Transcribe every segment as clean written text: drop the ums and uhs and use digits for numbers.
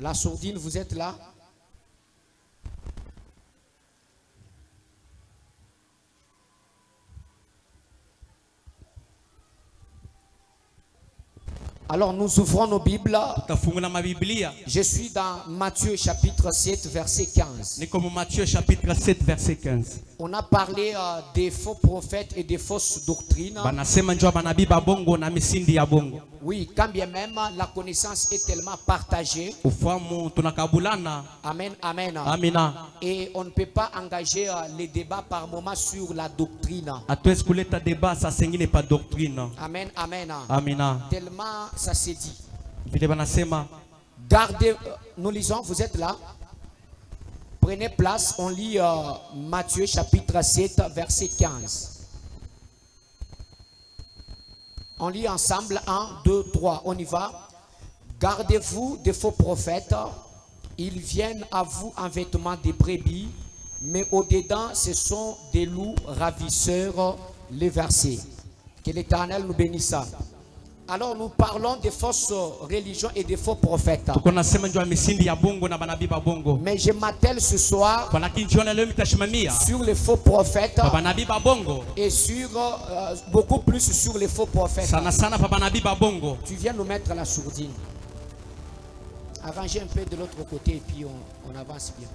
La sourdine, vous êtes là? Alors nous ouvrons nos Bibles. Je suis dans Matthieu chapitre 7 verset 15. Matthieu chapitre 7 verset 15. On a parlé des faux prophètes et des fausses doctrines. Oui, quand bien même la connaissance est tellement partagée. Amen, amen. Et on ne peut pas engager les débats par moment sur la doctrine. Amen, amen. Tellement ça s'est dit. Gardez, nous lisons, vous êtes là? Prenez place, on lit Matthieu chapitre 7 verset 15. On lit ensemble 1, 2, 3, on y va. Gardez-vous des faux prophètes, ils viennent à vous en vêtements de brebis, mais au-dedans ce sont des loups ravisseurs. Les versets. Que l'Éternel nous bénisse. Alors nous parlons des fausses religions et des faux prophètes. Mais je m'attelle ce soir sur les faux prophètes et sur beaucoup plus sur les faux prophètes. Tu viens nous mettre la sourdine. Arrangez un peu de l'autre côté et puis on avance bien.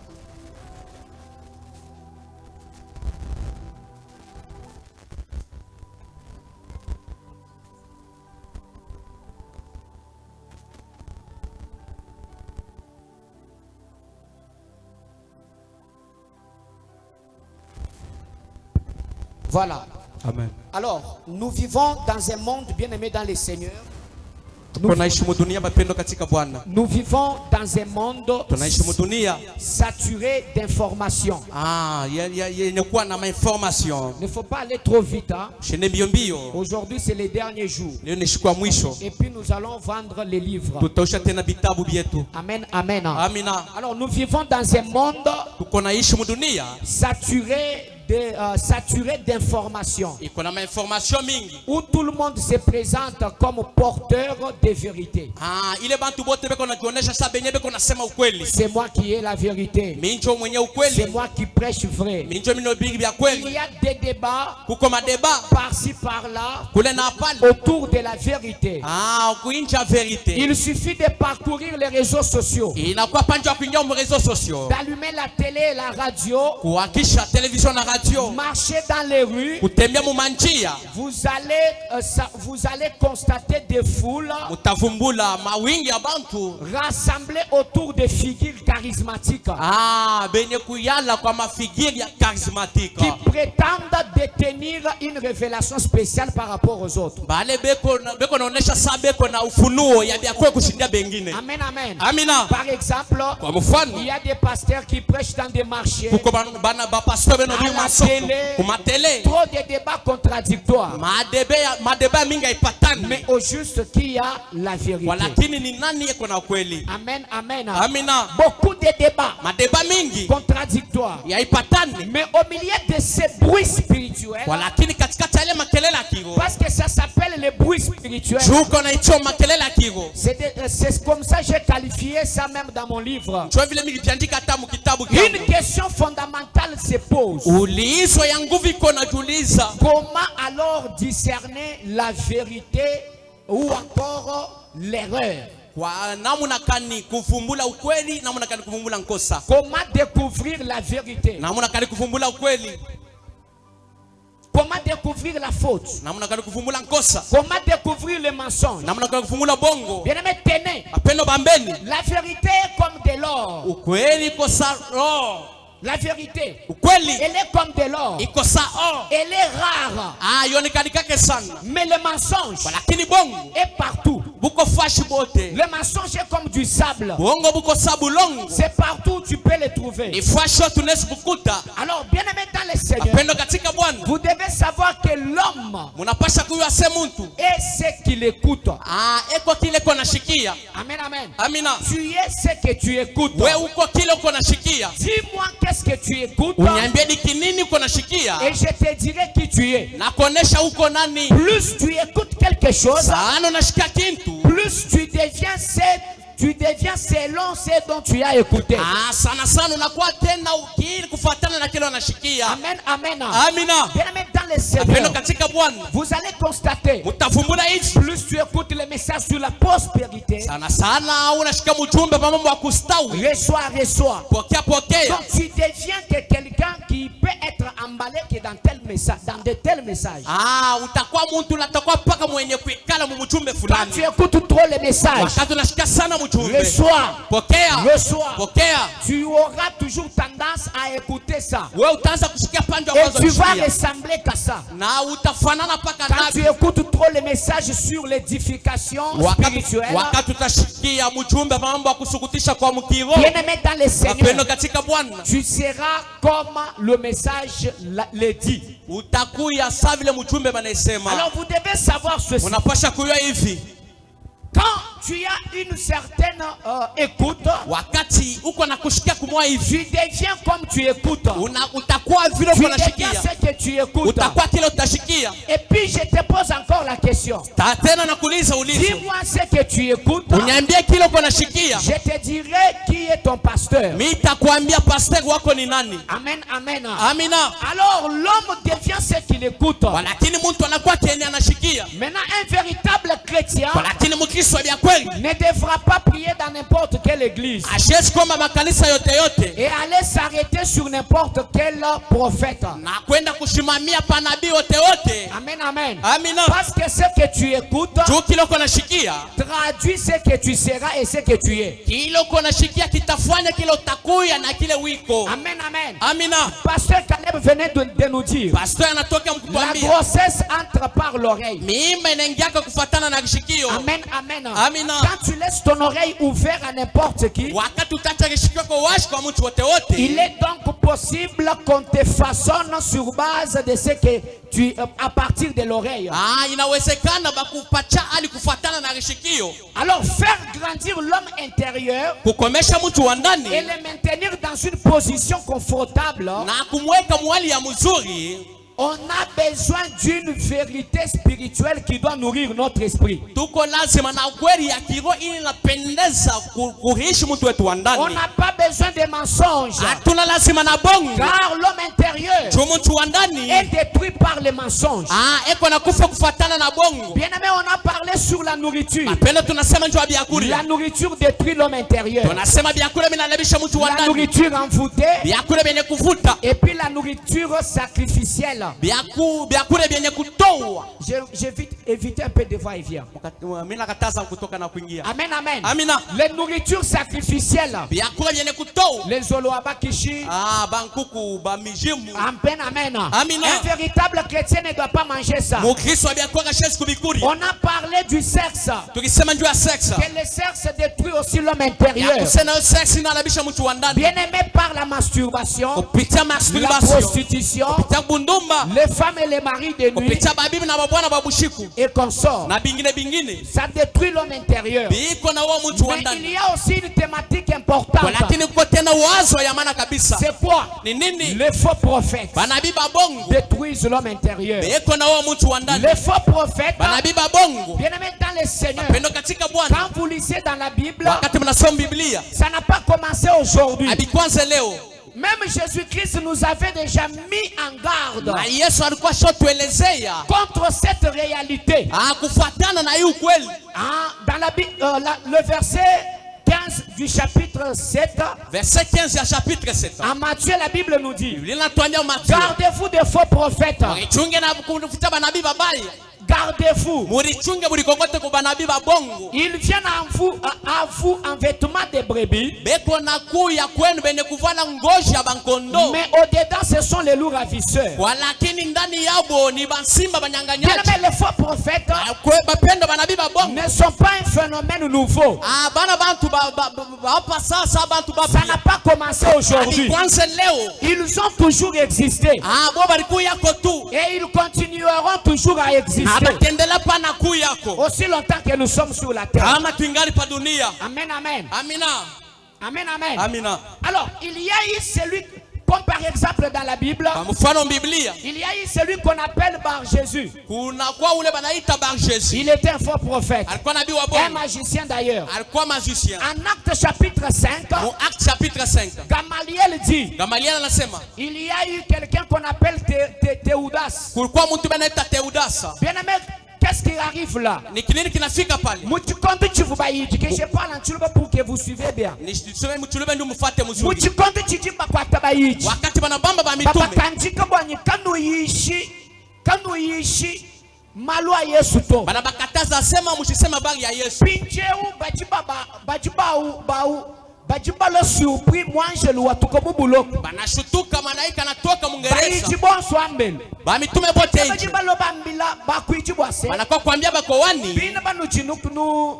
Voilà. Amen. Alors, nous vivons dans un monde bien-aimé dans le Seigneur. Nous vivons dans un monde saturé d'informations. Il ne faut pas aller trop vite. Hein? Aujourd'hui, c'est les derniers jours. Et puis, nous allons vendre les livres. Amen, amen. Alors, nous vivons dans un monde saturé d'informations, où tout le monde se présente comme porteur de vérité. C'est moi qui ai la vérité. C'est moi qui prêche vrai. Il y a des débats par-ci par-là autour de la vérité. Il suffit de parcourir les réseaux sociaux, d'allumer la télé et la radio, marcher dans les rues, vous allez constater des foules rassemblées autour des figures charismatiques qui prétendent détenir une révélation spéciale par rapport aux autres. Amen, amen. Par exemple, il y a des pasteurs qui prêchent dans des marchés, à la télé, trop de débats contradictoires. Mais au juste qui a la vérité. Amen, amen. Beaucoup de débats contradictoires. Mais au milieu de ces bruits spirituels, parce que ça s'appelle les bruits spirituels, c'est comme ça que j'ai qualifié ça même dans mon livre. Une question fondamentale se pose. Comment alors discerner la vérité ou encore l'erreur? Comment découvrir la vérité? Comment découvrir la faute? Comment découvrir le mensonge? Bien-aimé, tenez. La vérité est comme de l'or. La vérité, elle est comme de l'or. Elle est rare. Mais le mensonge est partout. Le mensonge est comme du sable. C'est partout tu peux le trouver. Alors, bien aimé dans le Seigneur, vous devez savoir que l'homme est ce qu'il écoute. Amen, amen. Tu es ce que tu écoutes. Dis-moi qu'est-ce que tu écoutes, et je te dirai qui tu es. Plus tu écoutes quelque chose, plus tu deviens tu deviens selon ce dont tu as écouté. Sana sana unakuwa tena ukili kufuatana na kile unashikia. Amen, amen. Amina. Bien-aimés dans le Seigneur, Katika Bwana, vous allez constater, mtavumbula hivi, plus tu écoutes les messages sur la prospérité, sana sana unashika mjumbe pa mambo ya kustawi, reçois. pokea pokea. Donc tu deviens que quelqu'un qui peut être emballé que dans tel message, dans de tels messages. Utakuwa mtu unatakuwa paka mwenye kuikala mu mjumbe Quand fulani. tu écoutes trop les messages, Wakati unashika sana mjumbe, reçois, pokea. tu auras toujours tendance à écouter ça. Wewe utaanza kushikia pande Et ambazo tu vas unashikia. ressembler qu'à ça. Na utafanana paka Quand tu nabi. écoutes trop les messages sur l'édification spirituelle, Wakati utashikia mjumbe mambo ya kusukutisha kwa mkiro, bien-aimé dans le Seigneur, katika Bwana, tu seras comme le message le dit. utakuya sawa vile mjumbe banasema. Alors vous devez savoir ceci. Unapasha kujua hivi, quand tu as une certaine écoute, wakati uko na kushikia kumwa hivi, tu deviens comme tu écoutes. utakuwa vile Tu unashikia, deviens ce que tu écoutes. utakuwa kile utashikia. Et puis je te pose encore la question. Tena nakuuliza ulizo, Dis-moi ce que tu écoutes. uniambie kile uko nashikia. Je te dirai qui est ton pasteur. Mimi nitakwambia pastor wako ni nani. Amen, amen. Amina. Alors l'homme devient ce qu'il écoute. Lakini mtu anakuwa kenye anashikia. Maintenant un véritable chrétien Lakini mkristo wa kweli ne devra pas prier dans n'importe quelle église ashezi kwamba makanisa yote et aller s'arrêter sur n'importe quel prophète. na kwenda kushimamia pa nabii wote. Amen, amen. Amina. Parce que ce que tu écoutes Tu kile uko nashikia traduit ce que tu seras et ce que tu es. kile uko nashikia kitafanya kile utakuya na kile wiko. Amen, amen. Amina. Pasteur Caleb venait de nous dire, Pastor anatoka la mkutuambia grossesse entre par l'oreille. mimba inaingia kufuatana na kishikio. Amen, amen. Amina. Quand tu laisses ton oreille ouverte à n'importe qui, Wakati utacha kishikio kwa washi kwa mtu wote. il est donc possible qu'on te façonne sur base de ce que tu à partir de l'oreille. Inawezekana bakupacha ali kufuatana na kishikio. Alors faire grandir l'homme intérieur Kukomesha mtu wa et ndani le maintenir dans une position confortable, na kumweka mwali ya mzuri. on a besoin d'une vérité spirituelle qui doit nourrir notre esprit. Tuko lazima na kweli ya kiroho ili napendeza kuishi mtu wetu wa ndani. On n'a pas besoin de mensonges. Hatuna lazima na bongo. Car l'homme intérieur Mtu wa ndani est détruit par les mensonges. eko na kufa kufuatana na bongo. Bien-aimé, on a parlé sur la nourriture. Mapendo tunasema njoo biakuri. La nourriture détruit l'homme intérieur. Tunasema biakuri binalebisha mtu wa La ndani. nourriture envoûtée. Biakuri benye kuvuta. Et puis la nourriture sacrificielle. Biakuri benye kutoa. J'ai évité un peu de va-et-vient. Mimi nakataza kutoka na kuingia. Amen, amen. Amina. Les nourritures sacrificielles. Biakuri benye kutoa. Les Zoloabakishi. Bankuku ba mijimu. Amen, amen. Amina. Un véritable chrétien ne doit pas manger ça. Mukristo wa biakuri ashezi kubikuri. On a parlé du sexe. Tukisema njoo ya sex. Que le sexe détruit aussi l'homme intérieur. Bien aimé par la masturbation, la prostitution, les femmes et les maris de nuit et consorts. Ça détruit l'homme intérieur. Mais il y a aussi une thématique importante. C'est quoi? Les faux prophètes détruisent l'homme intérieur. Les faux prophètes, bien aimé dans le Seigneur, quand vous lisez dans la Bible, ça n'a pas commencé aujourd'hui. Même Jésus-Christ nous avait déjà mis en garde contre cette réalité. Dans la Bible, le verset 15 du chapitre 7. Verset 15 du chapitre 7. En Matthieu, la Bible nous dit: gardez-vous des faux prophètes. Gardez-vous. Ils viennent à vous en vêtements de brebis, mais au-dedans ce sont les loups ravisseurs. Bien, les faux prophètes ne sont pas un phénomène nouveau. Ça n'a pas commencé aujourd'hui. Ils ont toujours existé et ils continueront toujours à exister aussi longtemps que nous sommes sur la terre. Amen, amen. Amen, amen. Alors, il y a eu celui, Comme par exemple dans la Bible, il y a eu celui qu'on appelle Bar Jésus. Il était un faux prophète, un magicien d'ailleurs. En Actes chapitre 5, Gamaliel dit, il y a eu quelqu'un qu'on appelle Théodas. Bien aimé, qu'est-ce qui arrive là? Je parle en Tchouba pour que vous suivez bien. Malwa Yesu to. Banabakataza sema mushisema bagi ya Yesu. Pinjeu bajibalo surpris mwangelu watuko buloko. Banashutuka malaika natoka mungereza. Baiji bonso ambele. Bamitume bote nje. Bajibalo bambila bakuiji bwase. Banako kuambia bako wani. Bina banu chinukunu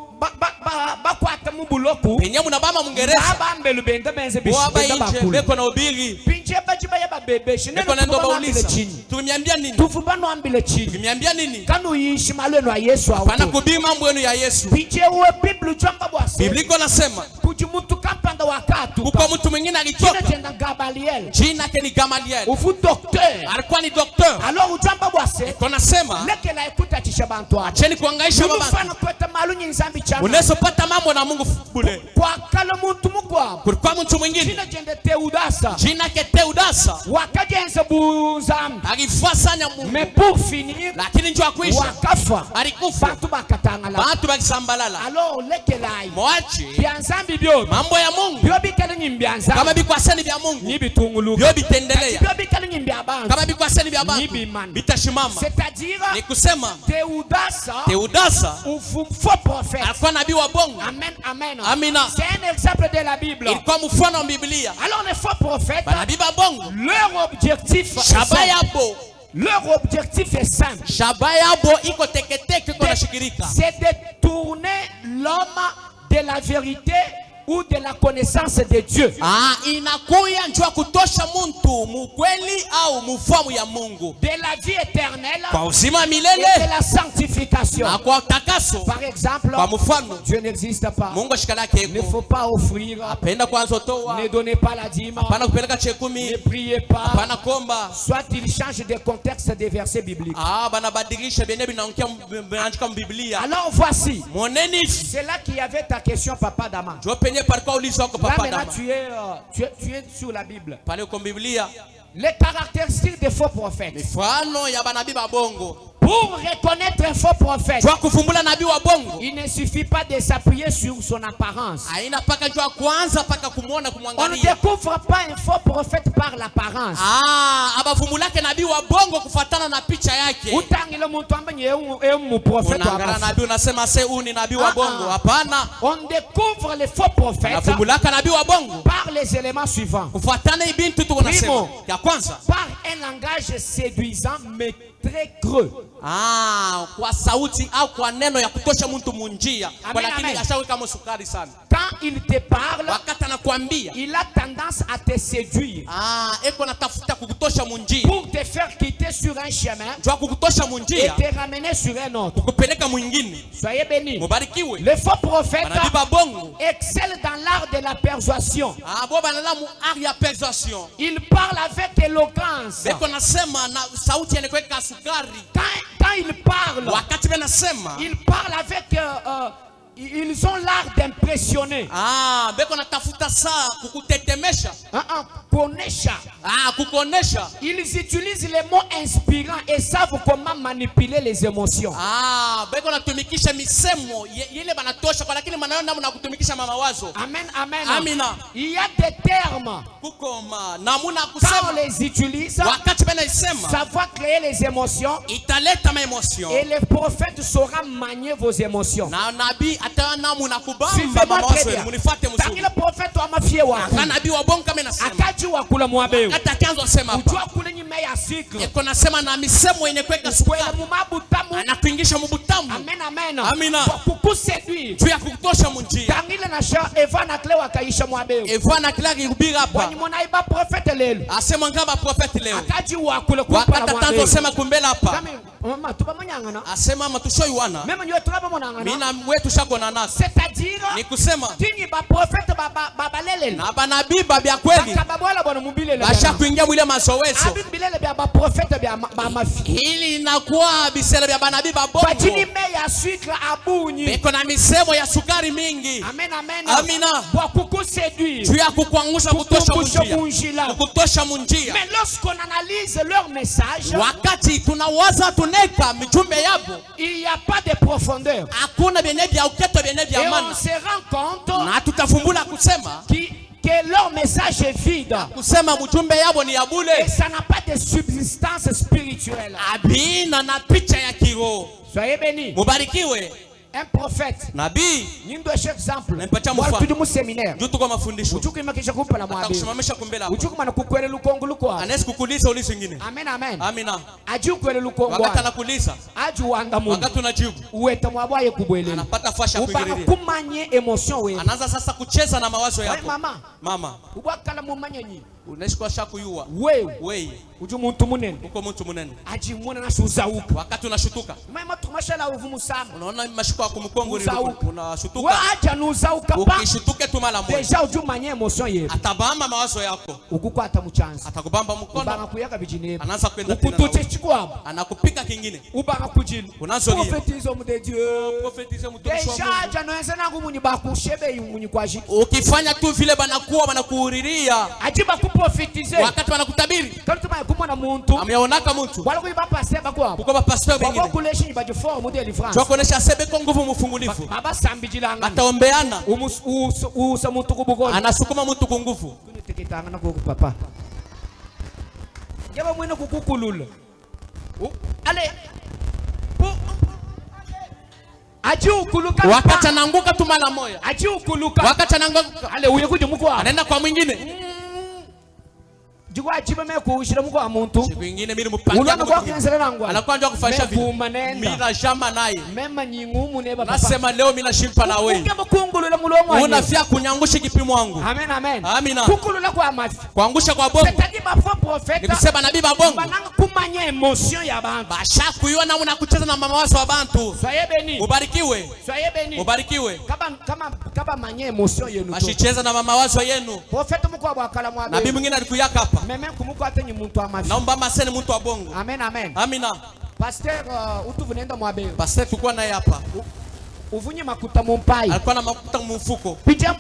bakwata mubuloko. Penyamu na bama mungereza. Baba ambelu benda benze bishi. Benda bakulu. Beko na ubiri. Pinje bajiba ya babebe. Beko na ndo baulisa. Tumiambia nini? Tufubano ambile chini. Tumiambia nini? Kanu yishi malwenu wa Yesu auto. Bana kubiri mambo yenu ya Yesu. Pinje uwe Biblia chamba bwase. Bibliko nasema. Kujimutu kampanda wakatu. Kuko mtu mwingine alitoka. Jina Gamaliel. Jina ke ni Gamaliel. Ufu docteur. Alikuwa ni docteur. Alors ujamba bwase. Kona sema. Leke la ekuta chishabantu. Acheni kuangaisha baba. Mfano kweta malunyi nzambi chama. Uneso pata mambo na Mungu bule. Kwa kala muntu mukwa. Kulikuwa mtu mwingine. Jina jende Teudasa. Jina ke Teudasa. Wakajenza buzambi. Alifasanya Mungu. Mais pour finir. Lakini njoo kuisha. Wakafa. Alikufa. Batu bakatangala. Batu bakisambalala. Alors leke lai. Mwachi. Bianzambi bio. Mambo ya Mungu. Bio bikale nyimbianza. Kama bikwaseni bya Mungu. Ni bitungulu. Bio bitendelea. Bio bikale nyimbyabantu. Kama bikwaseni bya bantu. Ni bimana. Bitashimama. C'est-à-dire. Ni kusema. Teudasa. Faux prophète. Alikuwa nabii wa bongo. Amen, amen. Amina. C'est un exemple de la Bible. Ilikuwa mfano wa Biblia. Alors les faux prophètes. Banabii ba bongo. Leur objectif. Shabayabo. Leur objectif est simple. Shabayabo iko teketeke iko nashikirika. C'est de tourner l'homme de la vérité ou de la connaissance de Dieu. Inakuya njoo kutosha muntu mukweli au mufamu ya Mungu. De la vie éternelle. Kwa uzima milele. Et de la sanctification. Na kwa utakaso. Par exemple, kwa mfano, Dieu n'existe pas. Mungu shikalake eko. Ne faut pas offrir. Apenda kwanza toa. Ne donnez pas la dîme. Apana kupeleka chekumi. Ne priez pas. Apana komba. Soit il change de contexte des versets bibliques. Banabadilisha benye binaongea binaandika Biblia. Alors voici. Moneni. C'est là qu'il y avait ta question, Papa Dama. Là maintenant tu es sur la Bible. Les caractéristiques des faux prophètes. Pour reconnaître un faux prophète, il ne suffit pas de s'appuyer sur son apparence. On ne découvre pas un faux prophète par l'apparence. On découvre les faux prophètes par les éléments suivants. Primo, par un langage séduisant mais très creux. Kwa sauti au kwa neno ya kutosha mtu munjia, lakini ashaweka msukari sana. Quand il te parle, wakati anakuambia, il a tendance à te séduire. Eko natafuta kukutosha munjia. Pour te faire quitter sur un chemin. Jua kukutosha munjia. Et te ramener sur un autre. Kukupeleka mwingine. Soyez bénis. Mubarikiwe. Les faux prophètes excellent dans l'art de la persuasion. Persuasion. Ils parlent avec éloquence. Beko nasema na sauti yanakuweka sukari. Quand ils parlent, ils parlent avec ils ont l'art d'impressionner. Beko natafuta saa kukutetemesha. Kukonesha. Ils utilisent les mots inspirants et savent comment manipuler les émotions. Beko natumikisha misemo yele banatosha kwa lakini maneno namna kutumikisha mawazo. Amen, amen. Amina. Il y a des termes. Namuna kusema. Quand on les utilise, wakati bana isema, ça va créer les émotions. Italeta ma émotion. Et les prophètes sauront manier vos émotions. Na nabii Suivez-moi très bien. Tangi le prophète wa mafie wako. Nabii wa bongo kama nasema. Akaji wakula mwabeo. Atakanza sema hapa. Ujua kule nyime ya sikre. Eko nasema na misemo yenye kweka sukari. Anakuingisha mubutamu. Amen, amen. Amina. Kukuseduire. Tu ya kukutosha munjia. Tangi le nasha Eva na Cleo akaisha mwabeo. Eva na Cleo irubira hapa. Wani mwana iba prophète lelo. Asema ngamba prophète leo. Akaji wakula kupa na mwabeo. Atakanza sema kumbela hapa. Asema mama tushoiwana. Mina wetu shakona nasi. C'est-à-dire ni kusema tini ba prophète baba lele. Na banabii bya kweli. Basha kuingia mwile mazowezo. Abibilele bya ba prophète bya mafi. Hili inakuwa bisele bya banabii babongo. Batini me ya sucre abunyi. Beko na misemo ya sukari mingi. Amen amen. Amina. Kwa kukuséduire. Tu ya kukuangusha kutosha munjia. Kukutosha munjia. Mais lorsqu'on analyse leur message, wakati tunawaza tuneka mijumbe yabo, il y a pas de profondeur. Hakuna benye bya uketo benye bya maana. Et on se rend compte na tutafumbula kusema que leur message est vide. Kusema mjumbe yabo ni ya bure. Et ça n'a pas de subsistance spirituelle. Abina na picha ya kiroho. Soyez bénis. Mubarikiwe. Un prophète. Nabii. Nindo exemple. Nampatia mfano. Watu mu séminaire. Ndio tuko mafundisho. Uchuku makisha kupa la mwabe. Atakusimamisha kumbela hapo. Uchuku manakukwele lukongo lukwa. Anaweza kukuuliza ulizo nyingine. Amen amen. Amina. Aju kwele lukongo. Wakati anakuuliza. Aju wanga Mungu. Wakati unajibu. Uweta mwabwaye kubwele. Anapata fasha kuingililia. Ubaka kumanye emotion wewe. Anaanza sasa kucheza na mawazo yako. Mama. Ubaka la mumanye nyi. Unaishi kwa shaku yua. Wewe. Uju muntu munene. Uko muntu munene. Aji mwana na shuzauka. Wakati unashutuka. Mama tumashala uvumu sana. Unaona mashuka kwa mkongo unashutuka. Wewe acha nuzauka pa. Ukishutuke tu mara moja. Deja uju manye emotion yako. Atabamba mawazo yako. Ukukwata muchanza. Atakubamba mkono. Ubanga kuyaka bijine. Anaanza kwenda tena. Ukutuche chikwa. Anakupika kingine. Ubanga kujini. Unazogia. Profetize mu de Dieu. Profetize mtumishi wa Mungu. Deja janoenza nangu munyi bakushebe munyi kwaji. Ukifanya tu vile banakuwa banakuhuriria. Ajiba kuprofetize. Wakati wanakutabiri. Kama kumona muntu. Ameonaka mtu. Wala kuiba pastor bakwa. Kuko ba pastor wengine. Wako kuleshi baje form de deliverance. Choko kuonesha sebe kwa nguvu mfungulifu. Baba sambijilanga. Ataombeana. Usa muntu kubugoni. Anasukuma mtu kwa nguvu. Kuniteketanga na kwa papa. Yaba mwene kukukulula. Ale. Ajiukuluka. Wakati anaanguka tu mara moja. Ajiukuluka. Wakati anaanguka. Ale uye kuja mkwa. Anaenda kwa mwingine. Jigwa achiba meko ushira mkwa muntu. Siku nyingine mimi mpangia. Unaona kwa kinsela nangwa. Anakuwa ndio kufanyisha vile. Mimi na shamba naye. Mema nyingumu neba papa. Nasema leo mimi nashimpa na wewe. Unge mkungulula mulongo. Unafia kunyangusha kipimo wangu. Amen amen. Amina. Kukulula kwa mafi. Kuangusha kwa bongo. C'est-à-dire ba faux prophète. Nikisema nabii ba bongo. Bananga kumanya emotion ya bantu. Basha kuiona una kucheza na mawazo ya bantu. Soyez béni. Ubarikiwe. Soyez béni. Ubarikiwe. Kama manya emotion yenu. Bashicheza na mawazo yenu. Prophète mkwa bwakala mwabe. Nabii mwingine alikuyaka hapa. Meme kumukwa atenye muntu wa mafi. Naomba masene muntu wa bongo. Amen amen. Amina. Pasteur utu nenda mwabe. Pasteur tulikuwa naye hapa. Uvunye makuta mumpai. Alikuwa na makuta mfuko. Pija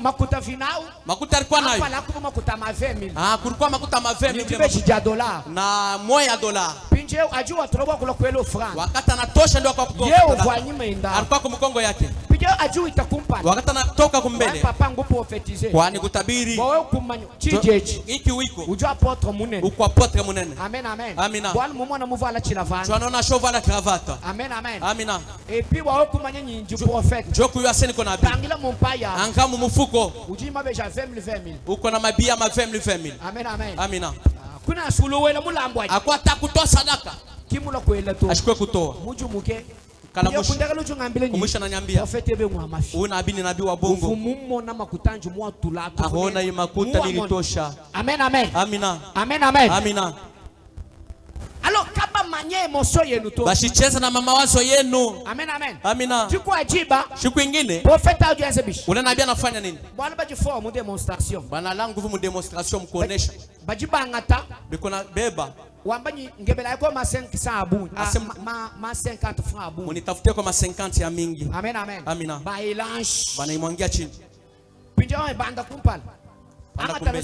makuta vinau. Makuta alikuwa nayo. Hapa lakuwa makuta mavemi. Kulikuwa makuta mavemi. Nijibe $10. Na $1. Pinje ajua trobo kula kwelo franc. Wakati anatosha ndio akakutoa. Yeye uvanyima inda. Alikuwa kwa mkongo yake. Pija ajua itakumpa. Wakati anatoka kumbele. Papa ngupo profetize. Kwani kutabiri. Wewe kumanyo. Chijeji. Iki wiko. Ujua apotre munene. Uko apotre munene. Amen amen. Amina. Bwana mumona muvala chilavana. Tunaona shova la cravata. Amen amen. Amina. Et puis wewe kumanya nyinji prophète. Joku yaseni kona bi. Tangila mumpaya. Angamu mfuko. Ujima beja 20,000. Uko na mabia ma 20,000. Amen amen. Amina. Kuna suluwela mulambwa. Akwata kutoa sadaka. Kimula kwela to. Ashikwe kutoa. Muju muke. Kala mushi. Kundaka luchu ngambile nyi. Mushi ananyambia. Profete be mwa mafi. Una abini nabii wa bongo. Ufumumo na makutanju mwa tulatu. Ahona hii makuta nilitosha. Amen amen. Amina. Amen amen. Amina. Alors kama manye emotion yenu to. Bashicheza na mawazo yenu. Amen amen. Amina. Chukua ajiba. Siku nyingine. Profeta audio azebishi. Ule nabii anafanya nini? Bwana baji form demonstration. Bana la nguvu mu demonstration mkuonesha. Bajiba ngata. Bikona beba. Wambanyi ngebela yako ma 500 abu. Ma 50 francs abu. Munitafutie kwa ma 50 ya mingi. Amen amen. Amina. Ba elanche. Bana imwangia chini. Pinja banda kumpala. Amata no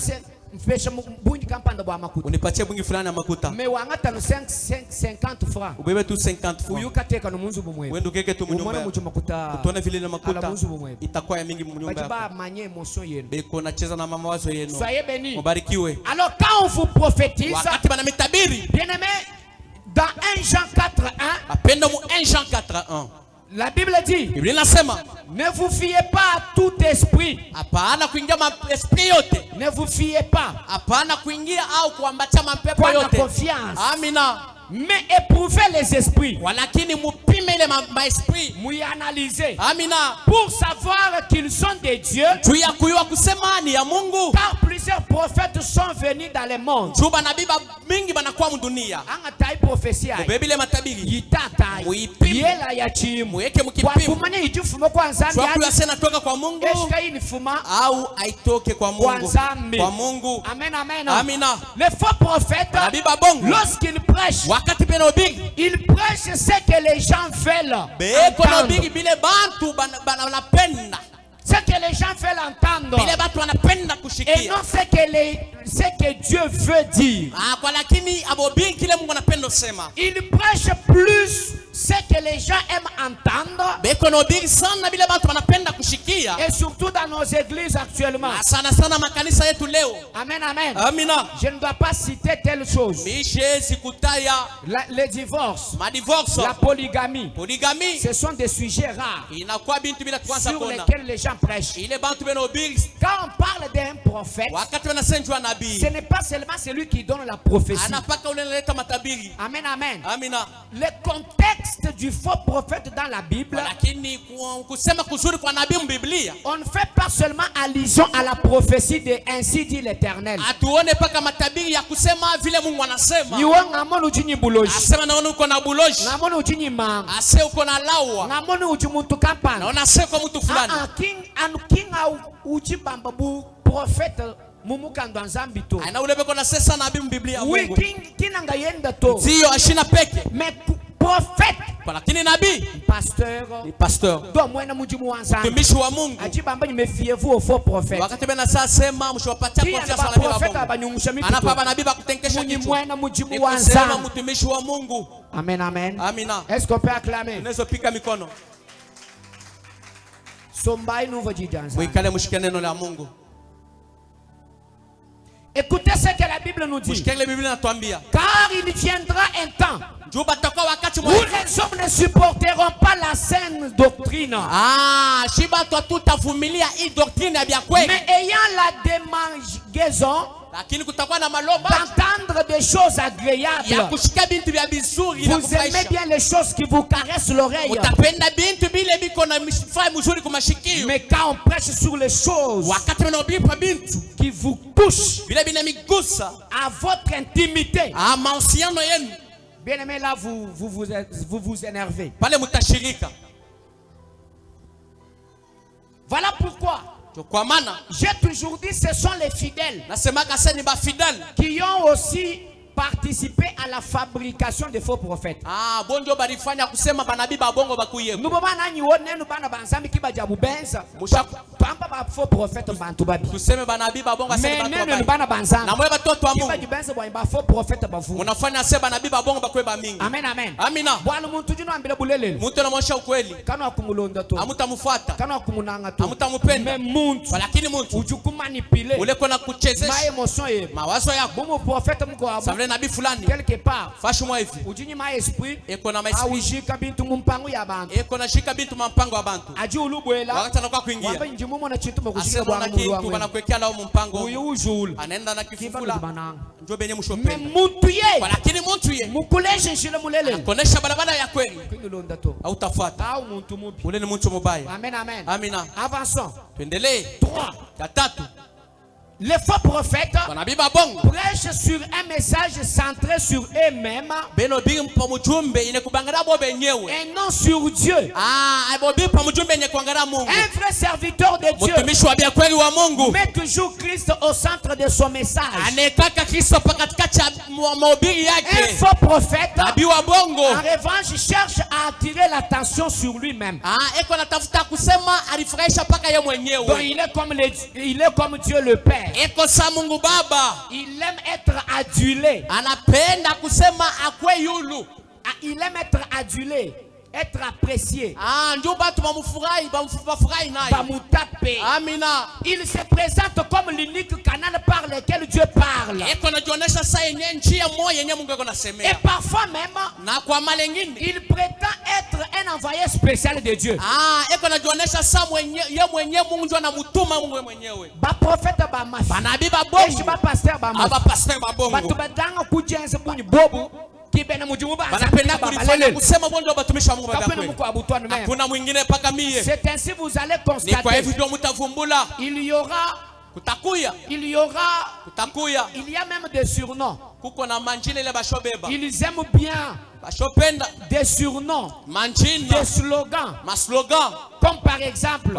mfesha bunyi kampanda bwa makuta. Unipatie bungi fulani ya makuta. Me wangata no 50 francs. Ubebe tu 50 francs. Uyuka teka no munzu bumwe. Wendo keke tu munyumba. Umona mucho makuta. Utone vile na makuta. Itakuwa ya mingi munyumba yako. Bajiba manye emotion yenu. Beko nacheza na mawazo yenu. Soyez bénis. Mubarikiwe. Alors quand on vous prophétise, wakati bana mitabiri. Bien-aimé, dans 1 Jean 4:1, apenda mu 1 Jean 4:1. La Bible dit, Biblia inasema, ne vous fiez pas à tout esprit. Hapana kuingia maesprit yote. Ne vous fiez pas. Hapana kuingia au kuambatia mapepo yote. Confiance. Amina. Mais éprouvez les esprits. Walakini mupime ile maesprit. Mouy analyser. Amina. Pour savoir qu'ils sont des dieux. Tuya kuyua kusema ni ya Mungu. Car plusieurs prophètes sont venus dans le monde. Juba nabii mingi banakuwa mdunia. Anga tai prophesia. Mubebile matabiri. Yitata. Muipime. Yela ya chimu. Muweke mkipimo. Kwa kumanya ijufumo kwa nzambi. Chwa kuya sena toka kwa Mungu. Eshika hii ni fuma. Au aitoke kwa Mungu. Kwa nzambi. Kwa Mungu. Amen, amen. Amina. Les faux prophètes. Nabii babongo. Lorsqu'ils prêchent. Wakati peno big. Ils prêchent ce que les gens veulent. Beko no big bile bantu banapenda. Ce que les gens veulent entendre. Bile bantu wanapenda kushikia. Et non ce que Dieu veut dire. Kwa lakini abo big kile Mungu anapenda sema. Ils prêchent plus ce que les gens aiment entendre. Beko no big sana bile bantu wanapenda kushikia. Et surtout dans nos églises actuellement. Sana sana makanisa yetu leo. Amen, amen. Amina. Je ne dois pas citer telle chose. Mishezi kutaya. Les divorces. Ma divorce. La polygamie. Polygamie. Ce sont des sujets rares. Inakuwa bintu bila kwanza Sur kona. lesquels les gens prêchent. Ile bantu beno big. Quand on parle d'un prophète. Wakati wanasenjwa nabii. Ce n'est pas seulement celui qui donne la prophétie. Anapaka unaleta matabiri. Amen, amen. Amina. Le contexte du faux prophète dans la Bible. Lakini kusema kuzuri kwa nabii mbiblia. On ne fait pas seulement allusion à la prophétie de ainsi dit l'Éternel. Atuone paka matabiri ya kusema vile Mungu anasema. Ni wanga mono ujini buloji. Asema naona uko na buloji. Na mono ujini manga. Ase uko na lawa. Na mono ujimuntu kampana. Naona ase kwa mtu fulani. King ujibamba bu prophète mumukando nzambi to. Ana ule beko na sesa nabii mbiblia Mungu. Oui, kinanga yenda to. Sio ashina peke. Mais prophète. Lakini nabii pasteur do mwena mujimu wanzani mtumishi wa Mungu ajibamba nimefiez-vous au faux prophète. Wakati bena sasa sema mshopatia confiance na nabii wa Mungu. Anapa nabii bakutenkesha kitu. Mwena mujimu wanzani. Sema mtumishi wa Mungu. Amen, amen. Amina. Est-ce qu'on peut acclamer? Unaweza pika mikono. Sombai nouveau jijanza. Mwikale mshike neno la Mungu. Écoutez ce que la Bible nous dit. Mshike Biblia inatuambia. Car il viendra un temps où les hommes ne supporteront pas la saine doctrine. Mais ayant la démangeaison d'entendre des choses agréables. Vous aimez bien les choses qui vous caressent l'oreille. Mais quand on prêche sur les choses qui vous touchent à votre intimité, bien aimé, là vous vous énervez. Voilà pourquoi j'ai toujours dit ce sont les fidèles qui ont aussi participé à la fabrication des faux prophètes. Faux prophètes bantu babi. Amen, amen. Amina. Bwana muntu jino ambile bulele. Muntu anamwonyesha ukweli. Kana akumulonda to. Amutamfuata. Kana akumunanga to. Amutamupenda. Muntu. Lakini muntu ujukumanipile. Ule kona kuchezesha. Ma emotion ye. Mawazo yako. Bomo prophète mko abu. Savile nabii fulani. Quelque part. Fashu mwa hivi. Ujini ma esprit. Eko na esprit. Awishika bintu mumpango ya bantu. Eko na shika bintu mpango wa bantu. Aji ulubwela. Wakati anakuwa kuingia. Wamba njimumo na chitu mkushika bwana Mungu wangu. Anakuwekea lao mpango. Uyu ujul. Anaenda na kifufula. Njoo benye mshopenda. Muntu ye. Lakini muntu ye. Mukuleshe shile mulele. Konesha barabara ya kweli. Kwingilonda to. Hautafuata. Au muntu mubi. Ule ni muntu mubaya. Amen, amen. Amina. Avançons. Tuendelee. 3. Les faux prophètes prêchent sur un message centré sur eux-mêmes et non sur Dieu. Un vrai serviteur de Dieu met toujours Christ au centre de son message. Un faux prophète, en revanche, cherche à attirer l'attention sur lui-même. Donc il est comme Dieu le Père. Il aime être adulé. Il aime être adulé, être apprécié. Il se présente comme l'unique canal par lequel Dieu parle. Et parfois même, il prétend être un envoyé spécial de Dieu. C'est ainsi vous allez constater. Il y a même des surnoms. Ils aiment bien des surnoms, des slogans. Comme par exemple,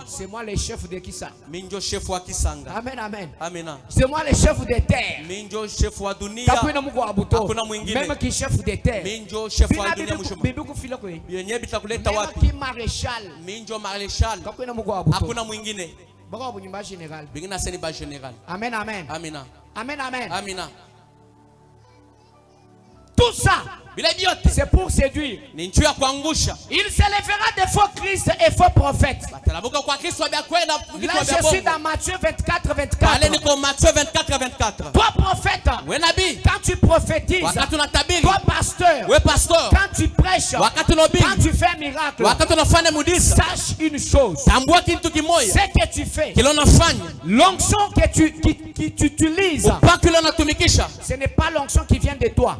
c'est moi le chef de Kisanga. Amen, amen. C'est moi le chef de terre. Même qui chef de terre. Même maréchal. Amen, amen. Amen, amen. Tout ça, c'est pour séduire. Il s'élèvera des faux Christ et faux prophètes. Là, je suis dans Matthieu 24, 24. Toi, prophète, quand tu prophétises, toi, pasteur, quand tu prêches, quand tu fais un miracle, sache une chose. Ce que tu fais, l'onction que tu utilises, ce n'est pas l'onction qui vient de toi.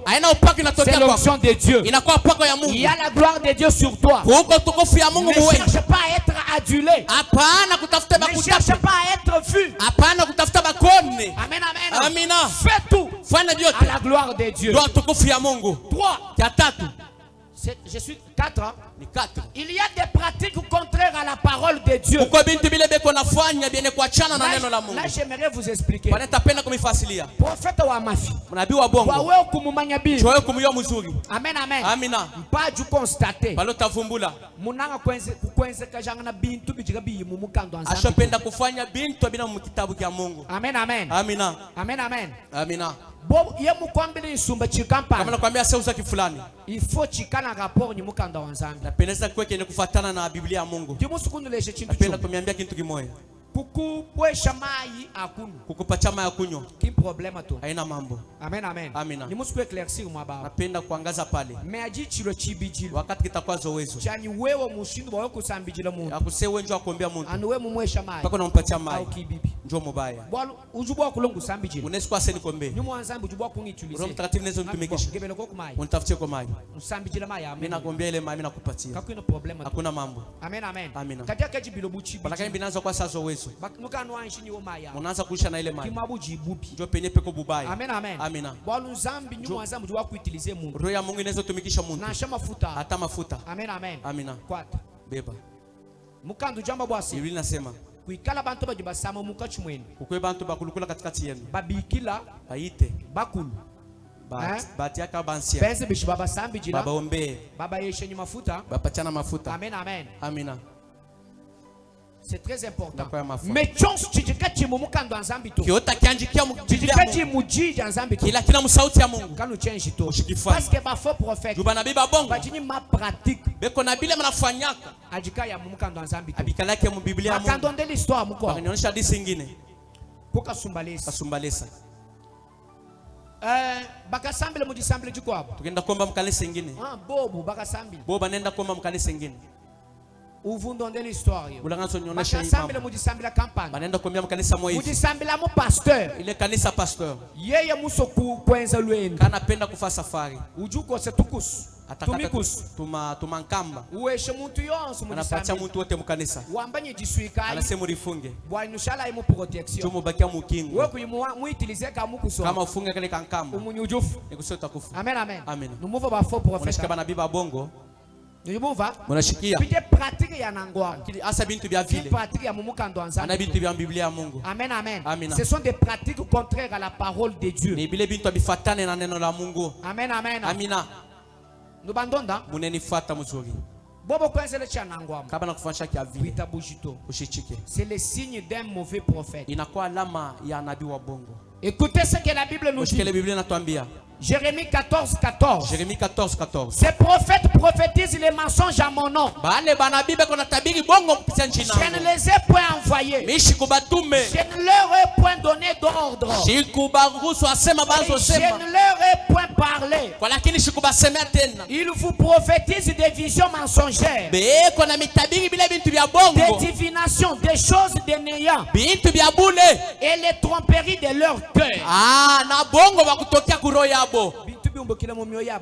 C'est l'onction de Dieu. Il y a la gloire de Dieu sur toi. Ne cherche pas à être adulé. Ne cherche pas à être vu. Amen, amen. Fais tout à la gloire de Dieu. 3. Je suis 4. Il y a des pratiques contraires à la parole de Dieu. Là, j'aimerais vous expliquer. Prophète wa mafi. Amen, amen. Pas du constater. Amen, amen. Amen, amen. Il faut chikana rapport ni mukanda wa Nzambi. Napendeza kweke ni kufuatana na Biblia ya Mungu. Napenda kumiambia kitu kimoja. Kukupatia maji ya kunywa. Haina mambo. Amen, amen. Amina. Napenda kuangaza pale. Wakati kitakuwa zowezo. Akusewe njoo akuombea Mungu. Pako nampatia maji. Njoo mubaya. Unaweza kwa seni kuombea. Roho Mtakatifu naweza mtumikisha. Unitafutie kwa maji. Mimi nakuombea ile maji nakupatia. Hakuna mambo. Amen, amen. Amina. Lakini binaanza kwa sasa zowezo. Munaanza kuisha na ile maji. Njoo penye peko bubaya. Amen, amen. Amina. Roho ya Mungu inaweza tumikisha Mungu. Hata mafuta. Amen, amen. Amina. Beba. Mukandu jamba bwasi. Biblia inasema kuikala bantu bajibasama mukachu mwenu. Kukwe bantu bakulukula katikati yenu. Babikila baite bakulu. Batiaka bansia. Benze bishibaba sambijila. Baba ombe. Baba yeshenyi mafuta. Bapachana mafuta. Amen, amen. Amina. C'est très important. Mais chance chijikachi mumukando Nzambi to. Kiota kianjikia chijikachi mujiji Nzambi to. Kila musauti ya Mungu. Kanu change to. Parce que ba faux prophète. Juba nabii babongo. Bajini ma pratique. Beko na bile manafanyaka. Ajika ya mumukando Nzambi to. Abikalake mu Biblia ya Mungu. Akandonde l'histoire muko. Bakanionyesha hadithi nyingine. Poka sumbalesa. Kasumbalesa. Bakasambile mujisambile jiko hapo. Tukenda kuomba mkanisa nyingine. Bobu bakasambile. Boba nenda kuomba mkanisa nyingine. Uvundonde l'histoire yo. Bakasambile mujisambila campagne. Banenda kuombea mkanisa moja hivi. Mujisambila mu pasteur. Ile kanisa pasteur. Yeye muso kwenza lwenu. Kanapenda kufa safari. Ujuko se tukusu. Tumikus. Tumankamba. Uweshe muntu yonso mujisambila. Anapatia muntu wote mkanisa. Wambanye jiswika. Anasema urifunge. Bwa inushala imu protection. Tumo bakia mukingo. Wewe muitilize kama kusoma. Kama ufunge kale kankamba. Umunyujufu. Nikusota kufa. Amen, amen. Amen. Numuva ba faux prophète. Unashika bana biba bongo. Munashikia. Bije pratique ya nangwa. Asa bintu bya vile. Pratique ya mumukando Nzambi. Ana bintu bya Biblia ya Mungu. Amen, amen. Amina. Ce sont des pratiques contraires à la parole de Dieu. Ni bile bintu bifatane na neno la Mungu. Amen, amen. Amina. Nubandonda. Munenifuata mzuri. Bobo kwenzele cha nangwa. Kaba nakufanyisha kia vile. Kuitabujito. Ushichike. C'est le signe d'un mauvais prophète. Inakuwa alama ya nabii wa bongo. Écoutez ce que la Bible nous dit. La Bible inatuambia. Jérémie 14, 14. Jérémie 14, 14. Ces prophètes prophétisent les mensonges à mon nom. Je ne les ai point envoyés. Je ne leur ai point donné d'ordre. Je ne leur ai point parlé. Ils vous prophétisent des visions mensongères, des divinations, des choses des néants et les tromperies de leur cœur. Na bongo bakutokea kuroho yabo. Bintu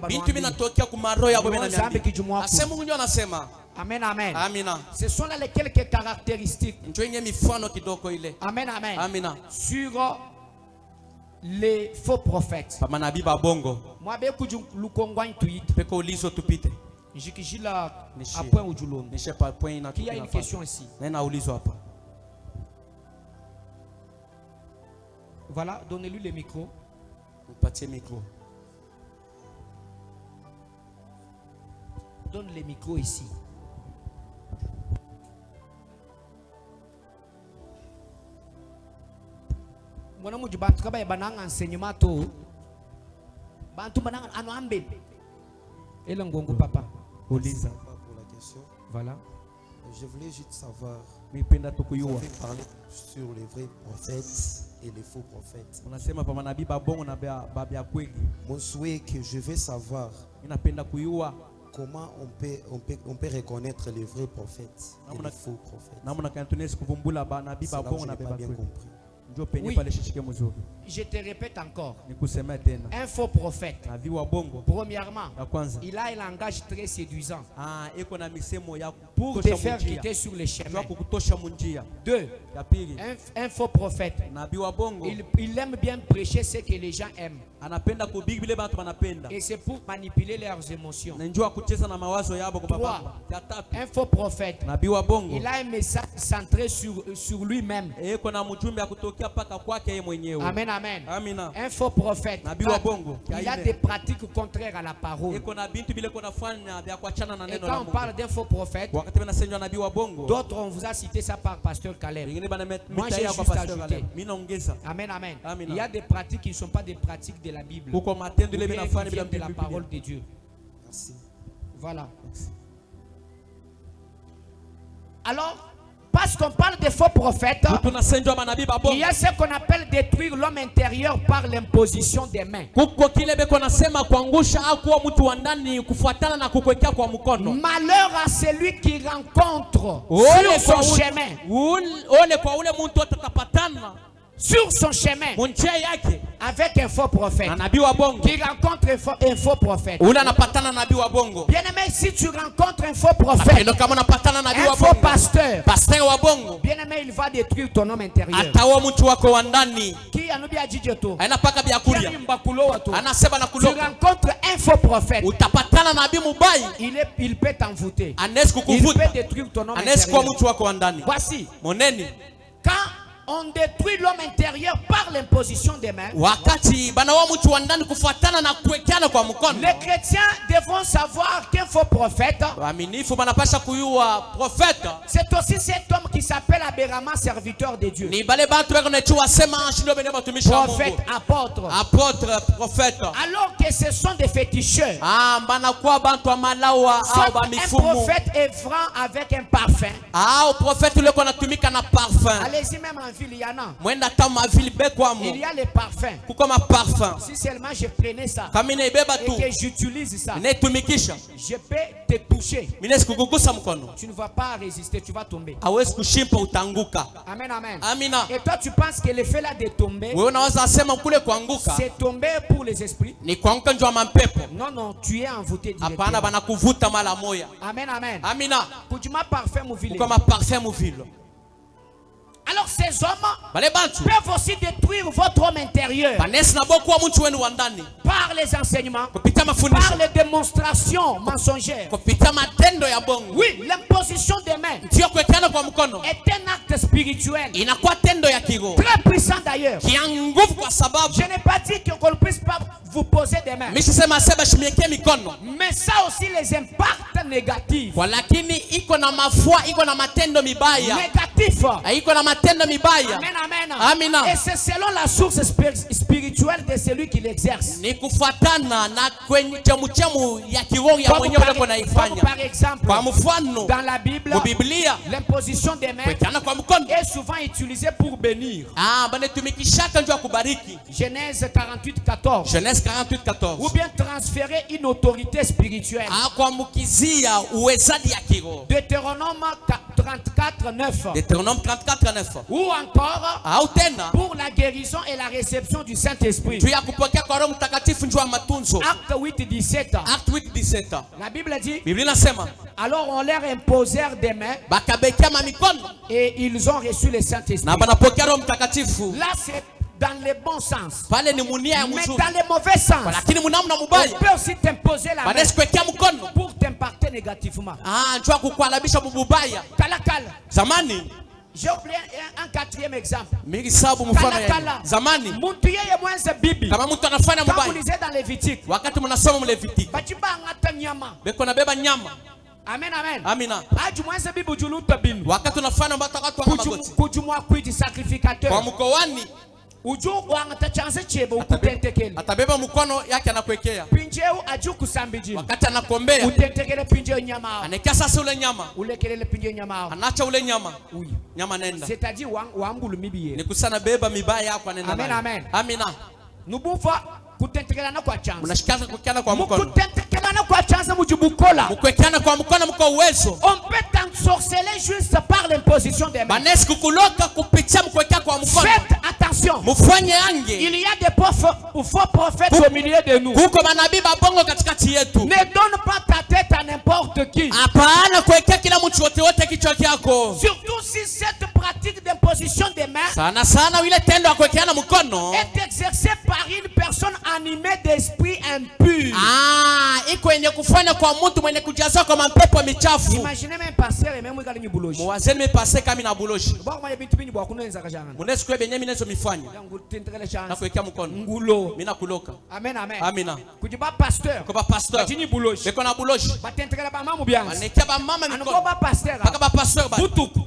bintu binatokea kumaro yabo binaniambia. Asema Mungu ndio anasema. Amen, amen. Amina. Ce sont là les quelques caractéristiques. Njoinye mifano kidogo ile. Amen, amen. Amina. Sur les faux prophètes. Pa manabii ba bongo. Moi be ku lukongwa tuite. Peko ulizo tupite. Jikijila à point où julombe. Ne sais pas point na. Il y a une question ici. Na ulizo hapa. Voilà, donnez-lui le micro. Mpatie micro. Donne le micro ici. Mwana muji bantu kaba bananga enseignement to. Bantu bananga anoambe. Ele ngongo papa. Uliza pour la question. Voilà. Je voulais juste savoir. Mipenda Vous avez parlé sur les vrais prophètes et les faux prophètes. Unasema pa manabii ba bongo na ba bya kweli. Mon souhait que je vais savoir. Ninapenda kuyua comment on peut reconnaître les vrais prophètes et les faux prophètes. Namna kantunesi kuvumbula ba nabii ba bongo na ba bien compris. Oui. Je te répète encore. Un faux prophète. Premièrement, il a un langage très séduisant pour te faire quitter sur les chemins. Deux, un faux prophète. Il aime bien prêcher ce que les gens aiment. Et c'est pour manipuler leurs émotions. Trois, un faux prophète. Il a un message centré sur lui-même. Amen, amen. Amina. Un faux prophète. Il a des pratiques contraires à la parole. Et quand on parle d'un faux prophète, d'autres on vous a cité ça par pasteur Caleb. Moi j'ai juste ajouté. Amen, amen. Il y a des pratiques qui ne sont pas des pratiques de la Bible, qui viennent de la parole de Dieu. Merci. Voilà. Alors, parce qu'on parle des faux prophètes, il y a ce qu'on appelle détruire l'homme intérieur par l'imposition des mains. Malheur à celui qui rencontre sur son chemin. Sur son chemin avec un faux prophète qui rencontre un faux prophète. Bien aimé, si tu rencontres un faux prophète, un faux pasteur, bien aimé, il va détruire ton homme intérieur. Qui a tu rencontres un faux prophète, il peut t'envoûter, il peut détruire ton homme intérieur. Voici, quand on détruit l'homme intérieur par l'imposition des mains, les chrétiens devront savoir qu'un faux prophète, c'est aussi cet homme qui s'appelle Abraham, serviteur de Dieu. Prophète, apôtre, prophète. Alors que ce sont des féticheurs. Un prophète est franc avec un parfum. Allez-y même en ville, il y en a. Il y a les parfums. Si seulement je prenais ça et que j'utilise ça, je peux te toucher. Tu ne vas pas résister, tu vas tomber. Amen, amen. Et toi tu penses que le fait là de tomber, c'est tomber pour les esprits? Non, non, tu es envoûté directement. Amen, amen. Alors ces hommes peuvent aussi détruire votre homme intérieur par les enseignements, par les démonstrations mensongères. Oui, l'imposition des mains est un acte spirituel très puissant d'ailleurs. Je n'ai pas dit qu'on ne puisse pas vous poser des mains, mais ça aussi les impacts négatifs. Négatif. Amen, amen. Et c'est selon la source spirituelle de celui qui l'exerce. Par exemple, dans la Bible, l'imposition des mains est souvent utilisée pour bénir. Genèse 48:14. Ou bien transférer une autorité spirituelle. Deutéronome 34:9. Deutéronome 34:9. Ou encore pour la guérison et la réception du Saint-Esprit. Acte 8:17. Acte 8:17. La Bible dit, Biblia alors on leur imposèrent des mains et ils ont reçu le Saint-Esprit. Là c'est dans le bon sens. Mais dans le mauvais sens, on peut aussi t'imposer la main pour t'impacter négativement. Zamani. J'ai oublié un quatrième exemple. Zamani. Quand vous lisez dans Lévitique, amen, amen. Amina. Sacrificateur. Atabeba mkono yake anakuwekea. Wakati anakuombea. Anakia sasa ule nyama. Anacha ule nyama. Nyama nenda. Ni kusana beba mibaya yako anenda. Amen, amen. Amina. Unashikaza kukiana kwa mkono. Mkuwekeana kwa mkono mko uwezo. On peut t'ensorceler juste par l'imposition des mains. Banesku kuloka kupitia mkuwekea kwa mkono. Faites attention. Mufanye ange. Il y a des faux prophètes au milieu de nous. Kuko manabii babongo katikati yetu. Ne donne pas ta tête à n'importe qui. Hapana kuwekea kila mtu wote kichwa chako. Surtout si cette pratique d'imposition des mains sana ile tendo ya kuwekeana mkono est exercée par une personne animée d'esprit impur. Iko yenye kufanya kwa mtu mwenye kujaza kwa mapepo michafu. Imaginez même passer même ikali ni buloshi. Mwazeni me passer kama na buloshi. Bako manye bintu binyi bwa kunenza kashanga. Munesu kwa benye minezo mifanya. Na kuwekea mkono. Ngulo. Mina kuloka. Amen, amen. Amina. Kujiba pasteur. Kwa pasteur. Batini buloshi. Beko na buloshi. Batentekela ba mamu byansi. Anekia ba mama mikono. Anko ba pasteur. Baka ba pasteur ba.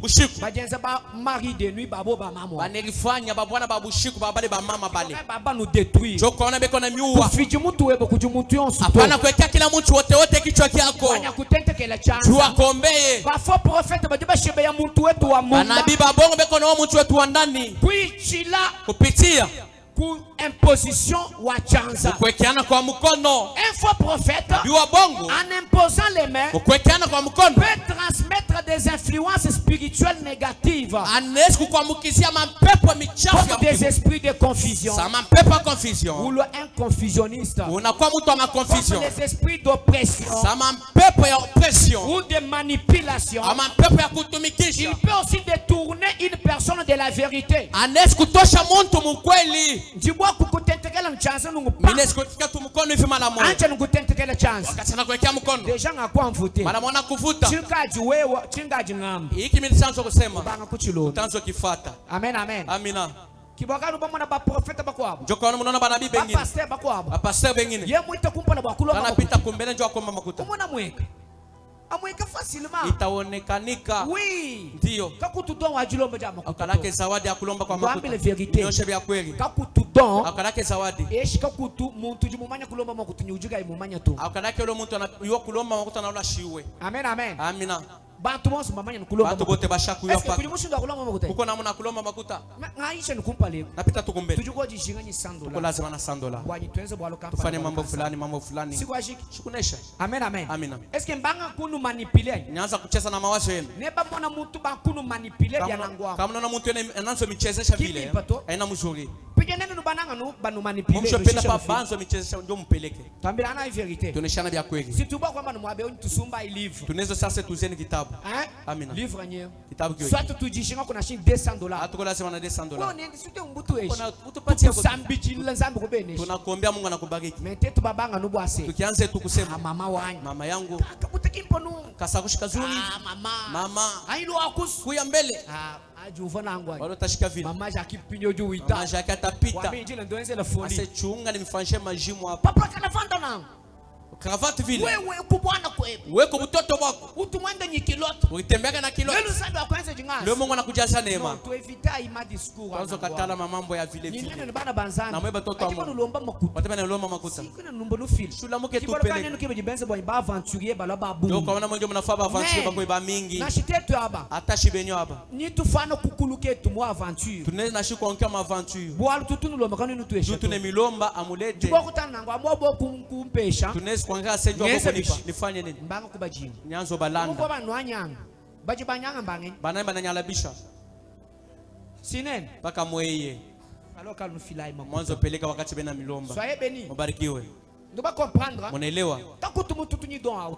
Bushiku. Bajenza ba mari de nuit babo ba mamu. Banelifanya ba bwana ba bushiku ba bale ba mama bale. Baba nous détruire. Joko ona beko na miua. Kufiji mtu webo kujimutu yonsu. Hapana kuwekea kila mtu wote kichwa chako. Banya kutentekela chance. Jua kombeye. Ba faux prophète bajiba shebe ya mtu wetu wa Mungu. Banabii babongo beko na mtu wetu wa ndani. Kuichila kupitia ku imposition wa chanza. Kuwekeana kwa mkono. Un faux prophète en imposant les mains kuwekeana kwa mkono peut transmettre des influences spirituelles négatives. Anaweza kukuambukizia mapepo michafu des esprits de confusion. Sa mapepo confusion. Ou un confusionniste. Unakuwa mtu wa confusion. Des esprits d'oppression. Sa mapepo ya oppression. Ou de manipulation. Mapepo ya kutumikisha. Il peut aussi détourner une personne de la vérité. Anaweza kutosha mtu mkweli. Njibwa kukutentekela mchanza nungu. Minesi kutika tu mkono hivi mara moja. Ancha nukutentekela chance. Wakati anakuwekea mkono. Deja ngakwa mvute. Mara mwana kuvuta. Chingaji wewe, chingaji ngamba. Hiki mimi chanzo kusema. Banga kuchilo. Tanzo kifuata. Amen, amen. Amina. Kibwakanu bamona ba profeta bakwabo. Joko wana munaona banabii bengine. Ba pasteur bakwabo. Ba pasteur bengine. Ye mwita kumpana bakulo makuta. Anapita kumbele njoo akomba makuta. Umona mweka. Amweka facilement. Itaonekanika. Oui. Ndio. Kakutudon wajilomba ja makuta. Akalake zawadi akulomba kwa makuta. Ngambile vérité. Nyoshe vya kweli. Kakutudon. Akalake zawadi. Eshika kutu muntu jumumanya kulomba makuta nyujiga imumanya tu. Akalake yule muntu anayua kulomba makuta na ula shiwe. Amen, amen. Amina. Bantu bonso mamanya kulomba. Bantu bote bashaku yopa. Est-ce que kulimushinda kulomba makuta? Uko namuna kulomba makuta. Ngaisha nikumpa leo. Napita tukumbele. Tujuko jishinganyi $100. Tuko lazima na $100. Kwani tuenze bwalo kampani. Tufanye mambo fulani. Siku ashiki. Shukunesha. Amen, amen. Amina. Est-ce que mbanga kunu manipuler? Nyanza kucheza na mawazo yenu. Neba mwana mtu bakunu manipuler ya nangwa. Kama unaona mtu anaanza michezesha vile. Haina mzuri. Pige neno bananga no banu manipuler. Mshopenda pa banzo michezesha ndio mpeleke. Tambila na vérité. Tunashana vya kweli. Si tuba kwamba numwabe tusumba i livre. Tunaweza sasa tuzeni kitabu. Amina. Livre nyewe. Kitabu kile. Soit tujishinga kuna shilingi $200. Hatuko lazima na $200. Kwa nini sute mbutu eshi? Utupatie kusambichi nzambi kubeneshi. Tunakuombea Mungu anakubariki. Mente tubabanga nubwase. Tukianze tu kusema mama wangu. Mama yangu. Kakutekimpo nu. Kasakushika zuri. Mama. Ailu akus. Kuya mbele. Ajuva nangu. Walo tashika vile. Mama jaki pinyo juu ita. Mama jaki atapita. Wami njile ndoenze la foli. Ase chunga nimfanyishe majimu hapa. Papa kana fanda nangu. Kravati vile. Wewe kubwana kwepo. Wewe kwa mtoto wako. Utumwende nyikiloto. Uitembea na kiloto. Leo sasa kwanza jingaza. Leo Mungu anakujaza neema. No, tu evita ima discours. Kwanza katala mambo ya vile vile. Nini bana banzana. Na mweba toto amo. Lomba makuta. Watema na lomba makuta. Sikuna numbo no fil. Shula muke tu pele. Kibona nini kibejibenze boy ba aventurier bala ba bu. Ndio kwa wana mmoja mnafaa ba aventurier bako ba mingi. Na shitetu aba. Hata shibenyo aba. Ni tufano kukuluke tu mo aventure. Tunaweza na shiko onkia ma aventure. Bwala tutunu lomba kanini tu esha. Tutune milomba amulete. Tuko kutana nangu ambo kumpesha. Tunaweza kuangalia sasa ndio nifanye nini? Mbanga kubajini. Nyanzo balanda. Mungu bana nwanyanga. Bana bananyala bisha. Sinen. Paka mweye. Alors quand nous filai maman. Mwanzo peleka wakati bena milomba. Soyez bénis. Mubarikiwe. Nous va comprendre. Munaelewa.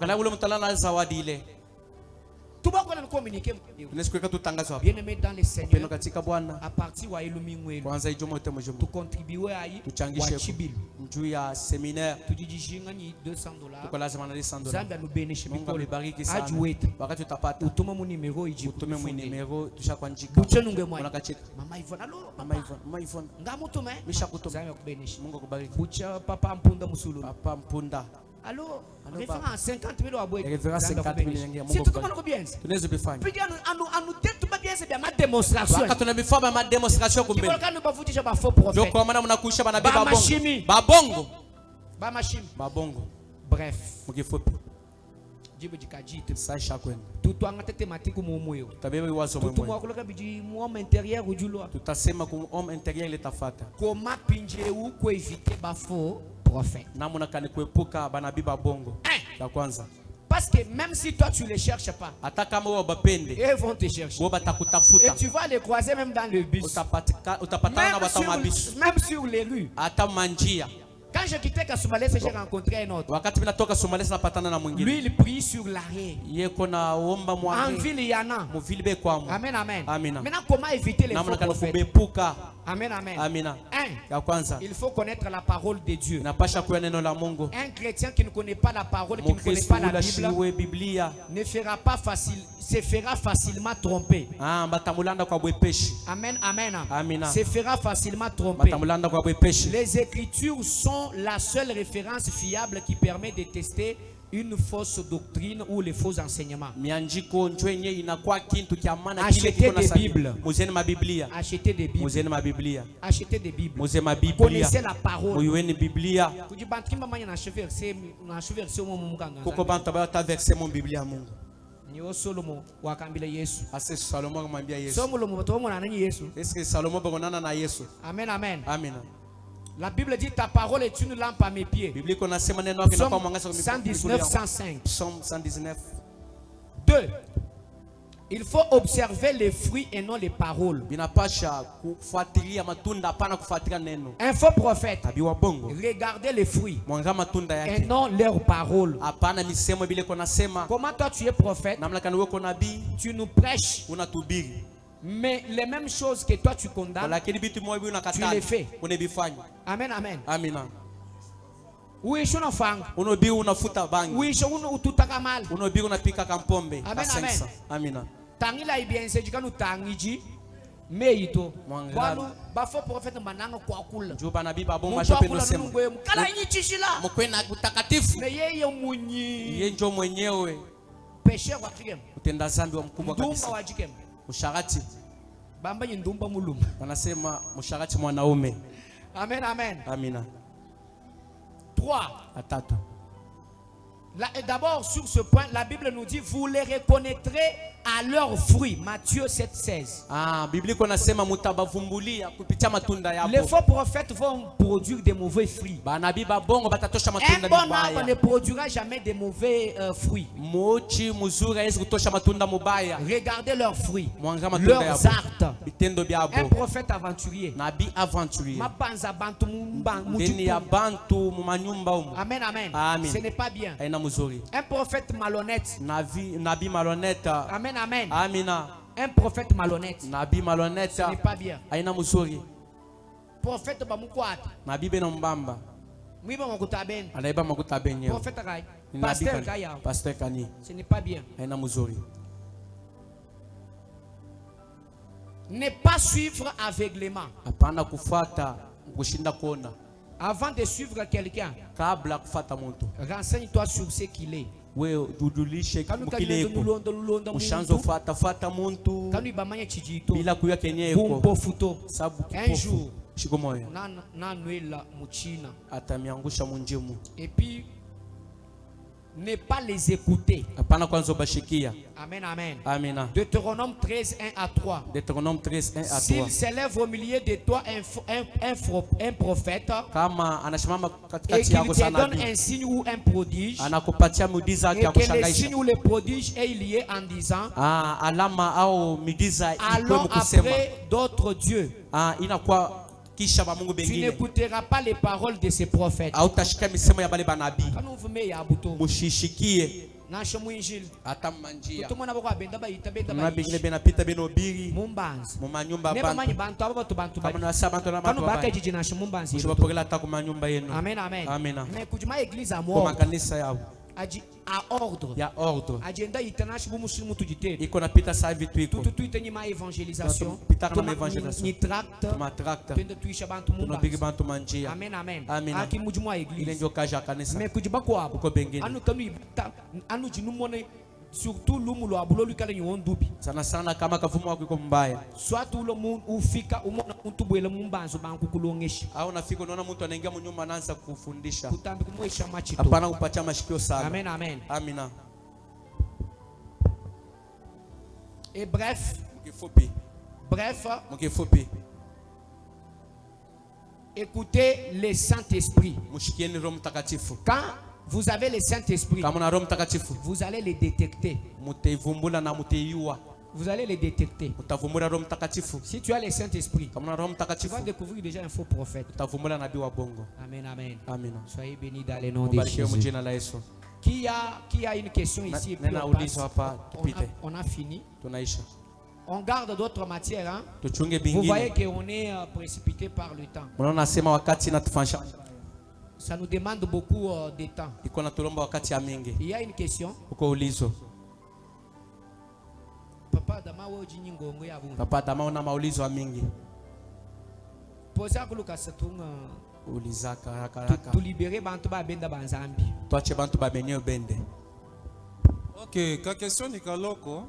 Kala ule mtalana zawadi ile. Bien aimé dans les Seigneurs, à partir tu contribuer à y juu ya séminaire $200 Zambia nous bénisse Mungu alibariki sana wakati utapata utuma mu numero utume mu numero tushakwandika mama Yvonne allo mama Yvonne ngamutume mishakutuma Zambia kubenisha Mungu akubariki bucha papa mpunda musulu papa mpunda allo référence 50,000 abwe référence 50,000 si tout le monde bien tunaweza bifanya puis anu tetu ba bien c'est bien ma démonstration wakati tunabifanya ma démonstration kumbe nous ba vutisha ba faux prophète ndio kwa maana mnakuisha bana ba bongo bref mukifupi jibu jikajite saisha kwenda tutwanga tematiki mu moyo tabebe wazo mwe tutumwa kuloka biji mu homme intérieur ujulo tutasema ku homme intérieur litafata koma pinje u ko éviter ba faux prophète namuna kani kuepuka banabii ba bongo la kwanza parce que même si toi tu les cherches pas hata kama wao bapende ils vont te chercher wao batakutafuta et tu vas les croiser même dans le bus utapatana na watu mabisi même sur les rues hata manjia. Quand je quittais Kasumbalès, j'ai rencontré un autre. Lui, il prie sur l'arrêt. En ville, il y en a. Amen, amen. Maintenant, comment éviter les faux prophètes? Amen, amen. Il faut connaître la parole de Dieu. Un chrétien qui ne connaît pas la parole, qui ne connaît pas la Bible, se fera facilement tromper. Amen, amen. Se fera facilement tromper. Les Écritures sont la seule référence fiable qui permet de tester une fausse doctrine ou les faux enseignements. Achetez des Bibles. Achetez des Bibles. Achetez des Bibles. Connaissez la parole. Niyo Solomo wakambile Yesu. Ase Salomo akamwambia Yesu. Solomo tuomona nani Yesu? Est-ce que Salomo bagonana na Yesu? Amen, amen. Amen. La Bible dit ta parole est une lampe à mes pieds. Biblia inasema neno lako linakuwa mwangaza kwa miguu. 119:105. Psalm 119. 2. Il faut observer les fruits et non les paroles. Binapasha kufuatilia matunda hapana kufuatilia neno. Un faux prophète. Abi wa bongo. Regardez les fruits. Mwanga matunda yake. Et non leurs paroles. Hapana misemo bile kona sema. Comment toi tu es prophète? Namna kani wewe kona nabii. Tu nous prêches. Unatubiri. Mais les mêmes choses que toi tu condamnes, tu les fais. Amen, amen. Amina. Oui, je n'en fais. Unobi unafuta bangi. Oui, je unataka mal. Unobi unapika kampombe. Amen, amen. Amina. Tangila ibien se jikanu tangiji. Meito. Balu bafo prophète mananga kwa kula. Juba nabii babo mashope no sema. Kala inyichishila. Mkwena kutakatifu. Na yeye munyi. Yeye ndio mwenyewe. Pécheur wa kikem. Utenda zambi wa mkubwa kabisa. Ndumba wa jikem. Musharati. Bamba ndumba muluma. Wanasema musharati mwanaume. Amen, amen. Amina. 3. Atatu. D'abord, sur ce point, la Bible nous dit vous les reconnaîtrez à leurs fruits. Matthieu 7:16. Bible inasema mutabavumbulia kupitia matunda yao. Les faux prophètes vont produire des mauvais fruits. Banabii babongo batatosha matunda mabaya. Un bon arbre ne produira jamais de mauvais fruits. Mochi muzuri haiwezi kutosha matunda mubaya. Regardez leurs fruits. Leurs actes. Bitendo byabo. Un prophète aventurier. Nabii aventurier. Mapanza bantu ndani ya bantu mu manyumba humo. Amen, amen. Ce n'est pas bien. Un prophète malhonnête. Nabii malhonnête. Amen, amen. Amina. Un prophète malhonnête. Nabii malhonnête. Ce n'est pas bien. Aina muzuri. Prophète bamukwata. Nabii bena mbamba. Mwiba makuta ben. Anaiba makuta benye. Prophète kai. Pasteur kaya. Pasteur kani. Ce n'est pas bien. Aina muzuri. Ne pas suivre aveuglément. Hapana kufuata kushinda kuona. Avant de suivre quelqu'un, kabla kufuata mtu, renseigne-toi sur ce qu'il est. Wewe udulishe kile iko. Ushanzo fuata mtu bila kujua kenye yuko. Sababu un jour, shiko moyo na nwela muchina atamiangusha munjimu. Et puis ne pas les écouter. Amen, amen. Amina. Deutéronome 13, 1 à 3. Deutéronome 13, 1 à 3. S'il s'élève au milieu de toi un prophète et qu'il te donne un signe ou un prodige, et que le signe ou le prodige est lié en disant allons après d'autres dieux, tu n'écouteras pas les paroles de ces prophètes. Amen, amen. Mais écoute-moi, église à moi. À ordre. Ya ordre. Agenda international muslimu tujitete. Iko napita saa hivi tuiko. Tutuite nyima evangelisation. Ni tract. Twende tuisha bantu mumba. Tunapigi bantu manjia. Amen, amen. Aki mujumwa église. Ile ndio kaja kanisa. Mais kujiba kwa hapo. Uko bengine. Anu kanu ibata. Anu jinumone surtout lumu lo abulo lukale ni wondubi. Sana sana kama kavumu wako iko mbaya. Soit ulo ufika umona muntu bwele mumbanzo banku kulongesha. Au nafika unaona mtu anaingia mnyumba anaanza kufundisha. Kutambi kumwesha machito. Hapana kupatia mashikio sana. Amen, amen. Amina. Et bref. Écoutez le Saint-Esprit. Quand vous avez le Saint-Esprit, vous allez les détecter. Vous allez les détecter. Si tu as le Saint-Esprit, tu vas découvrir déjà un faux prophète. Amen, amen. Soyez bénis dans le nom de Jésus. Qui a une question ici et puis on a fini. On garde d'autres matières. Hein? Vous voyez qu'on est précipité par le temps. Ça nous demande beaucoup de temps. Il y a une question. Papa Adama una maulizo wa mingi. Posa kuluka satunga. Ulizaka haraka. Tu libérer bantu ba benda banzambi. Tuache bantu ba benye bende. OK, ka question ni kaloko.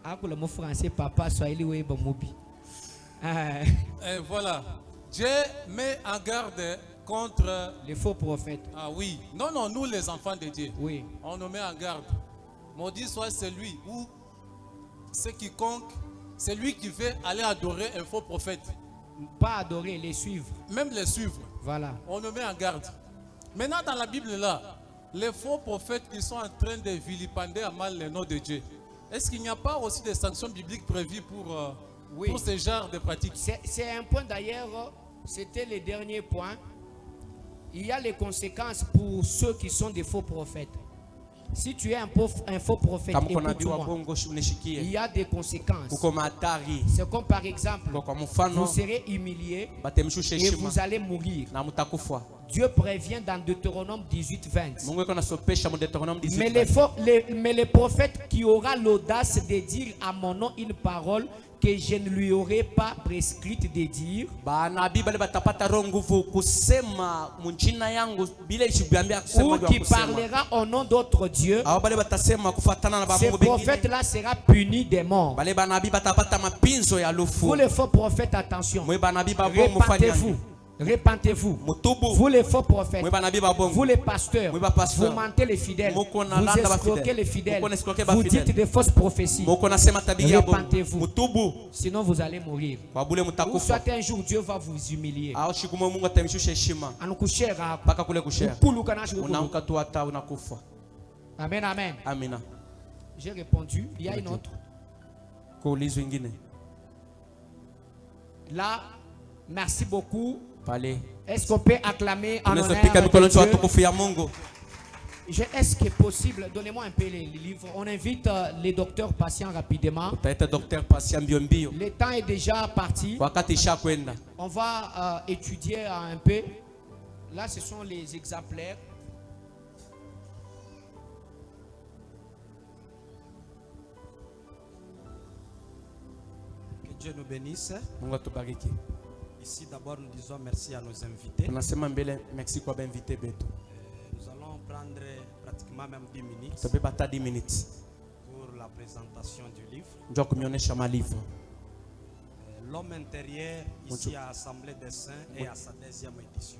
Akula mo français papa swahili weba mubi. Voilà. Dieu met en garde contre les faux prophètes. Ah oui. Non, non, nous les enfants de Dieu. Oui. On nous met en garde. Maudit soit celui ou c'est quiconque, c'est lui qui veut aller adorer un faux prophète. Pas adorer, les suivre. Même les suivre. Voilà. On nous met en garde. Maintenant dans la Bible là, les faux prophètes qui sont en train de vilipender à mal le nom de Dieu. Est-ce qu'il n'y a pas aussi des sanctions bibliques prévues pour ce genre de pratiques? C'est un point d'ailleurs, c'était le dernier point. Il y a les conséquences pour ceux qui sont des faux prophètes. Si tu es un faux prophète, il y a des conséquences. C'est comme par exemple, vous serez humilié et vous allez mourir. Dieu prévient dans Deutéronome 18:20. Mais les prophètes qui aura l'audace de dire à mon nom une parole que je ne lui aurais pas prescrite de dire, ou qui parlera au nom d'autres dieux, ce prophète-là sera puni des morts. Vous les faux prophètes, attention, répentez-vous. Répentez-vous. Vous les faux prophètes, vous les pasteurs, vous mentez les fidèles, vous escroquez les fidèles, vous dites des fausses prophéties. Répentez-vous, sinon vous allez mourir. Ou soit un jour Dieu va vous humilier. Amen, amen. J'ai répondu. Il y a une autre. Là, merci beaucoup. Est-ce qu'on peut acclamer en honneur de Dieu? Est-ce que c'est possible? Donnez-moi un peu les livres. On invite les docteurs patients rapidement. Le temps est déjà parti. On va étudier un peu. Là, ce sont les exemplaires. Que Dieu nous bénisse. Ici d'abord nous disons merci à nos invités. Nous allons prendre pratiquement même 10 minutes pour la présentation du livre. L'homme intérieur ici à Assemblée des Saints et à sa 10e édition.